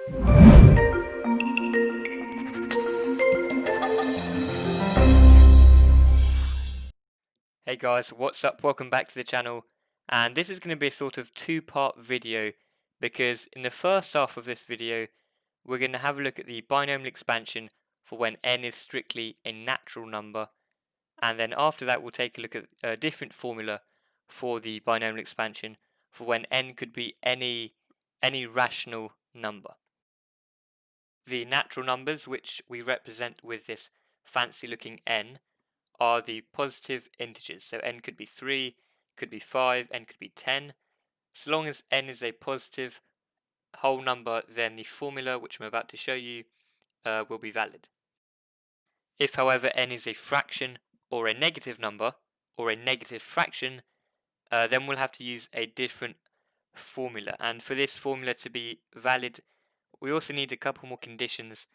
Hey guys, what's up? Welcome back to the channel, and this is going to be a sort of two-part video because in the first half of this video we're going to have a look at the binomial expansion for when n is strictly a natural number, and then after that we'll take a look at a different formula for the binomial expansion for when n could be any rational number. The natural numbers, which we represent with this fancy looking n, are the positive integers. So n could be 3, could be 5, n could be 10. So long as n is a positive whole number, then the formula, which I'm about to show you, will be valid. If, however, n is a fraction or a negative number or a negative fraction, then we'll have to use a different formula. And for this formula to be valid, we also need a couple more conditions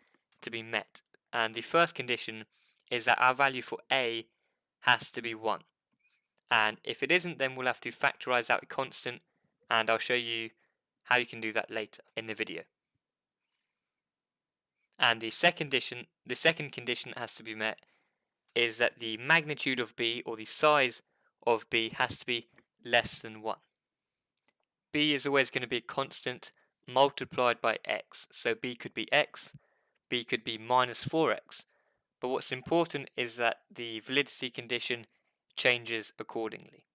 to be met. And the first condition is that our value for a has to be 1. And if it isn't, then we'll have to factorize out a constant, and I'll show you how you can do that later in the video. And the second condition that has to be met is that the magnitude of b, or the size of b, has to be less than 1. B is always going to be a constant multiplied by x. So b could be x, b could be minus 4x. But what's important is that the validity condition changes accordingly.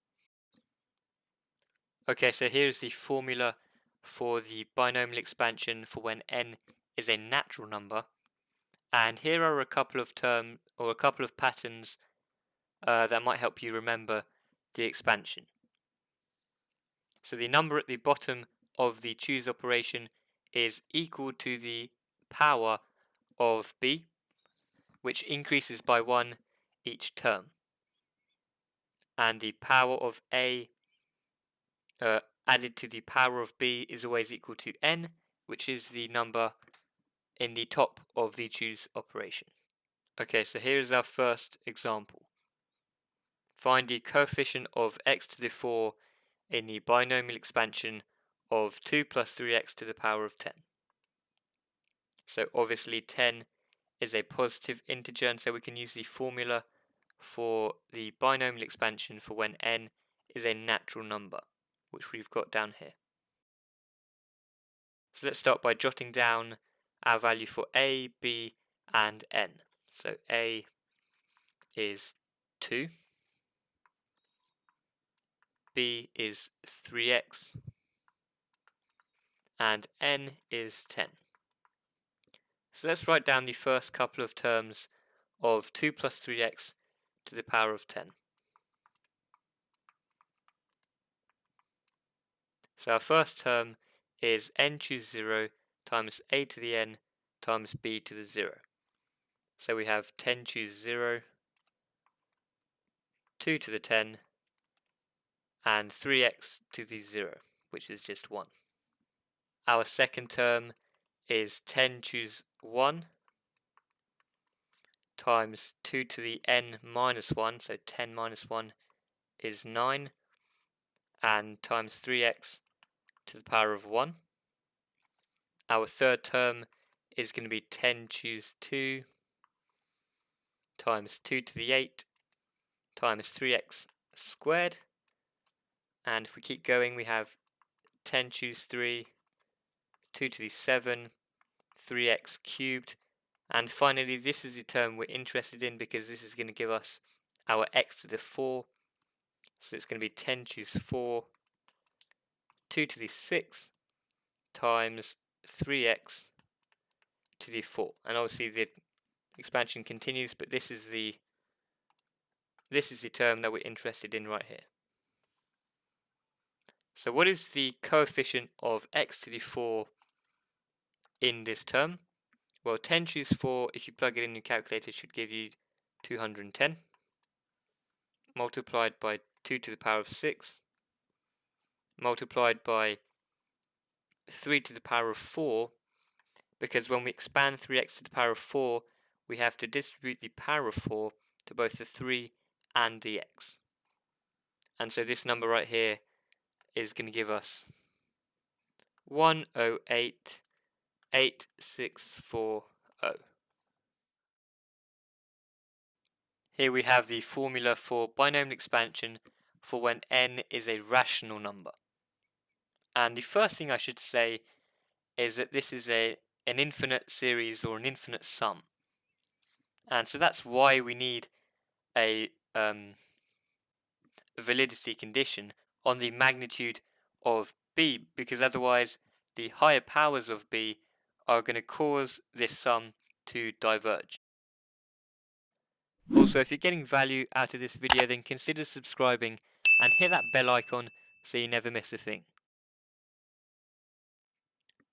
Okay, so here's the formula for the binomial expansion for when n is a natural number. And here are a couple of terms or a couple of patterns that might help you remember the expansion. So the number at the bottom of the choose operation is equal to the power of b, which increases by 1 each term. And the power of a added to the power of b is always equal to n, which is the number in the top of the choose operation. Okay, so here is our first example. Find the coefficient of x to the 4 in the binomial expansion of 2 plus 3x to the power of 10. So obviously 10 is a positive integer, and so we can use the formula for the binomial expansion for when n is a natural number, which we've got down here. So let's start by jotting down our value for a, b, and n. So a is 2, b is 3x, and n is 10. So let's write down the first couple of terms of 2 plus 3x to the power of 10. So our first term is n choose 0 times a to the n times b to the 0. So we have 10 choose 0, 2 to the 10, and 3x to the 0, which is just 1. Our second term is 10 choose 1 times 2 to the n minus 1, so 10 minus 1 is 9, and times 3x to the power of 1. Our third term is going to be 10 choose 2 times 2 to the 8 times 3x squared. And if we keep going, we have 10 choose 3, 2 to the 7, 3x cubed. And finally, this is the term we're interested in because this is going to give us our x to the 4. So it's going to be 10 choose 4, 2 to the 6 times 3x to the 4. And obviously the expansion continues, but this is the term that we're interested in right here. So what is the coefficient of x to the 4 in this term? Well, 10 choose 4, if you plug it in your calculator, should give you 210, multiplied by 2 to the power of 6, multiplied by 3 to the power of 4, because when we expand 3x to the power of 4, we have to distribute the power of 4 to both the 3 and the x. And so this number right here is going to give us 108 8640. Here we have the formula for binomial expansion for when n is a rational number. And the first thing I should say is that this is an infinite series or an infinite sum. And so that's why we need a validity condition on the magnitude of b, because otherwise the higher powers of b are going to cause this sum to diverge. Also, if you're getting value out of this video, then consider subscribing and hit that bell icon so you never miss a thing.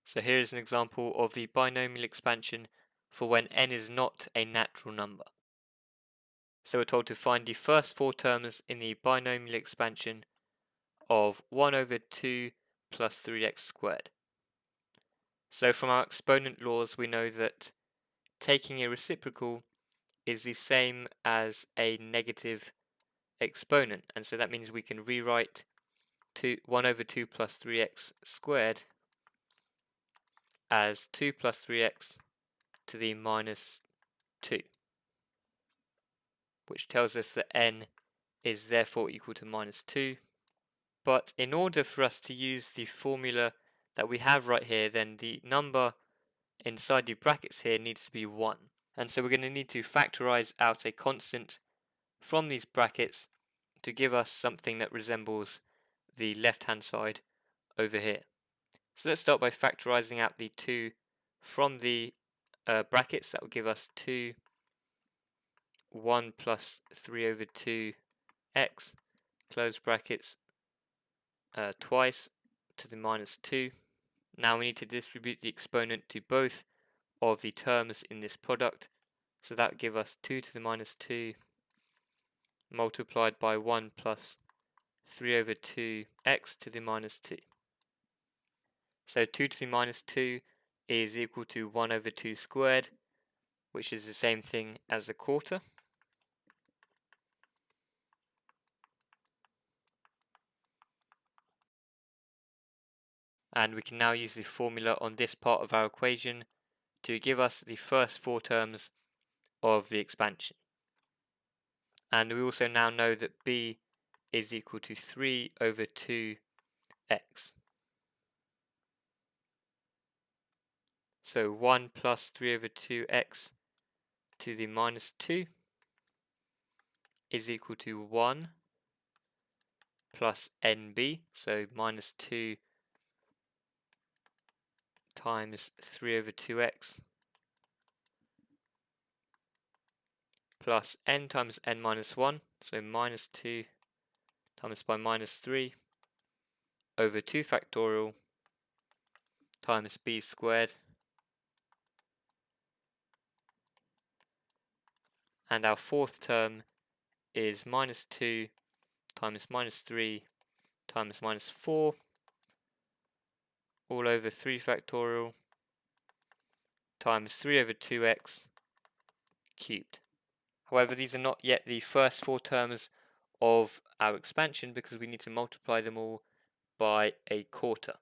So here is an example of the binomial expansion for when n is not a natural number. So we're told to find the first four terms in the binomial expansion of 1 over 2 plus 3x squared. So from our exponent laws, we know that taking a reciprocal is the same as a negative exponent, and so that means we can rewrite 1 over 2 plus 3x squared as 2 plus 3x to the minus 2, which tells us that n is therefore equal to minus 2. But in order for us to use the formula that we have right here, then the number inside the brackets here needs to be 1. And so we're going to need to factorize out a constant from these brackets to give us something that resembles the left-hand side over here. So let's start by factorizing out the 2 from the brackets. That will give us 2, 1 plus 3 over 2x, close brackets, twice to the minus 2. Now we need to distribute the exponent to both of the terms in this product. So that will give us 2 to the minus 2 multiplied by 1 plus 3 over 2x to the minus 2. So 2 to the minus 2 is equal to 1 over 2 squared, which is the same thing as a quarter. And we can now use the formula on this part of our equation to give us the first four terms of the expansion. And we also now know that b is equal to 3 over 2x. So 1 plus 3 over 2x to the minus 2 is equal to 1 plus nb, so minus 2 times 3 over 2x plus n times n minus 1, so minus 2 times by minus 3 over 2 factorial times b squared, and our fourth term is minus 2 times minus 3 times minus 4 all over 3 factorial times 3 over 2x cubed. However, these are not yet the first four terms of our expansion because we need to multiply them all by a quarter.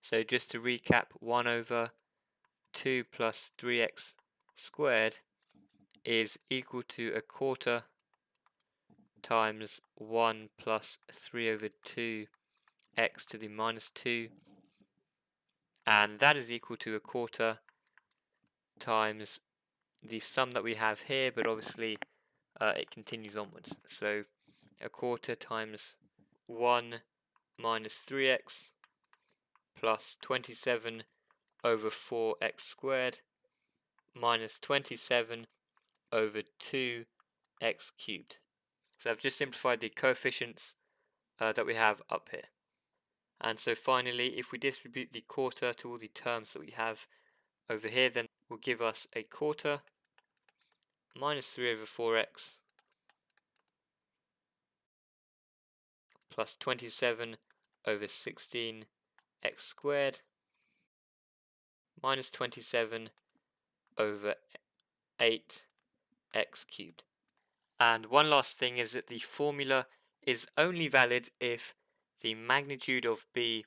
So just to recap, 1 over 2 plus 3x squared is equal to a quarter times 1 plus 3 over 2x to the minus 2, and that is equal to a quarter times the sum that we have here, but obviously it continues onwards. So a quarter times 1 minus 3x plus 27 over 4x squared minus 27 over 2x cubed. So I've just simplified the coefficients that we have up here. And so finally, if we distribute the quarter to all the terms that we have over here, then will give us a quarter minus 3 over 4x plus 27 over 16x squared minus 27 over 8x cubed. And one last thing is that the formula is only valid if the magnitude of b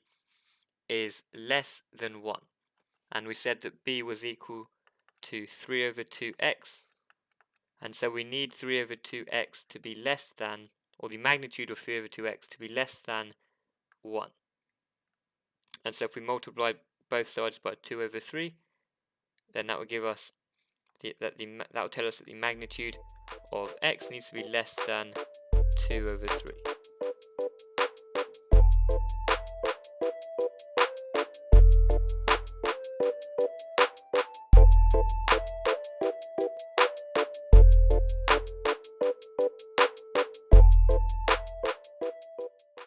is less than 1. And we said that b was equal to 3 over 2x. And so we need 3 over 2x to be less than, or the magnitude of 3 over 2x to be less than 1. And so if we multiply both sides by 2 over 3, then that will give us that will tell us that the magnitude of x needs to be less than 2 over 3.